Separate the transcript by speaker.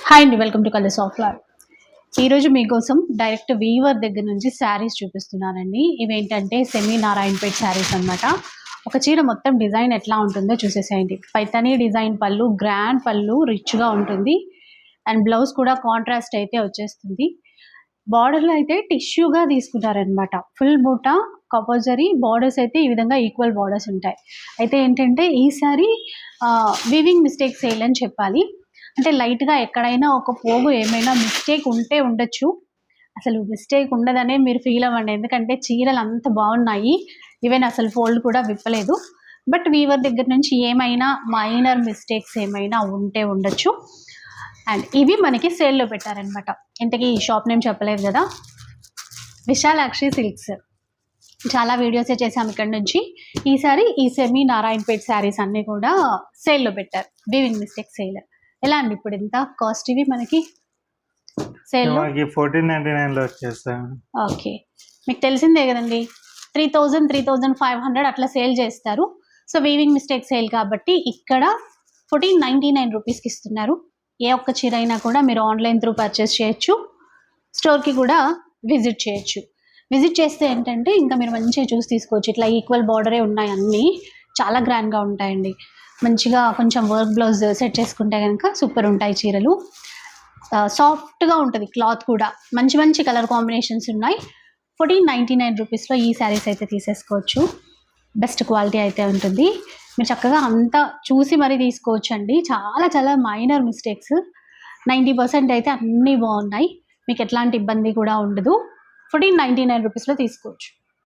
Speaker 1: Hi అండి, welcome to colours of life. ఈరోజు మీకోసం డైరెక్ట్ వీవర్ దగ్గర నుంచి శారీస్ చూపిస్తున్నానండి. ఇవేంటంటే సెమీ నారాయణపేట్ శారీస్ అనమాట. ఒక చీర మొత్తం డిజైన్ ఎట్లా ఉంటుందో చూసేసేయండి. పైతనీ డిజైన్ పళ్ళు, గ్రాండ్ పళ్ళు, రిచ్గా ఉంటుంది. అండ్ బ్లౌజ్ కూడా కాంట్రాస్ట్ అయితే వచ్చేస్తుంది. బార్డర్లో అయితే టిష్యూగా తీసుకుంటారనమాట. Full boot compulsory. బార్డర్స్ అయితే ఈ విధంగా ఈక్వల్ బార్డర్స్ ఉంటాయి. అయితే ఏంటంటే ఈ సారీ వీవింగ్ మిస్టేక్స్ వేయాలని చెప్పాలి. అంటే లైట్గా ఎక్కడైనా ఒక పోగు ఏమైనా మిస్టేక్ ఉంటే ఉండొచ్చు. అసలు మిస్టేక్ ఉండదనే మీరు ఫీల్ అవ్వండి, ఎందుకంటే చీరలు అంత బాగున్నాయి. ఈవెన్ అసలు ఫోల్డ్ కూడా విప్పలేదు. బట్ వీవర్ దగ్గర నుంచి ఏమైనా మైనర్ మిస్టేక్స్ ఏమైనా ఉంటే ఉండొచ్చు. అండ్ ఇవి మనకి సేల్లో పెట్టారనమాట. ఇంతకీ ఈ షాప్ నేమ్ చెప్పలేదు కదా, విశాలాక్షి సిల్క్స్. చాలా వీడియోసే చేసాం ఇక్కడ నుంచి. ఈసారి ఈ సెమీ నారాయణపేట్ శారీస్ అన్నీ కూడా సేల్లో పెట్టారు, వీవింగ్ మిస్టేక్ సేల్. ఎలా అండి ఇప్పుడు ఎంత కాస్ట్ ఇవి మనకి సేల్లో?
Speaker 2: 1499 వచ్చేస్తాయి.
Speaker 1: ఓకే, మీకు తెలిసిందే కదండి, 3000 3500 అట్లా సేల్ చేస్తారు. సో వీవింగ్ మిస్టేక్ సేల్ కాబట్టి ఇక్కడ 1499 రూపీస్కి ఇస్తున్నారు. ఏ ఒక్క చీర అయినా కూడా మీరు ఆన్లైన్ త్రూ పర్చేస్ చేయొచ్చు, స్టోర్కి కూడా విజిట్ చేయొచ్చు. విజిట్ చేస్తే ఏంటంటే ఇంకా మీరు మంచిగా చూసి తీసుకోవచ్చు. ఇట్లా ఈక్వల్ బార్డరే ఉన్నాయి, అన్నీ చాలా గ్రాండ్గా ఉంటాయండి. మంచిగా కొంచెం వర్క్ బ్లౌజ్ సెట్ చేసుకుంటే కనుక సూపర్ ఉంటాయి చీరలు. సాఫ్ట్గా ఉంటుంది క్లాత్ కూడా. మంచి మంచి కలర్ కాంబినేషన్స్ ఉన్నాయి. 1499 రూపీస్లో ఈ శారీస్ అయితే తీసేసుకోవచ్చు. బెస్ట్ క్వాలిటీ అయితే ఉంటుంది. మీరు చక్కగా అంతా చూసి మరీ తీసుకోవచ్చు అండి. చాలా చాలా మైనర్ మిస్టేక్స్, 90% అయితే అన్నీ బాగున్నాయి. మీకు ఎట్లాంటి ఇబ్బంది కూడా ఉండదు. 1499 రూపీస్లో తీసుకోవచ్చు.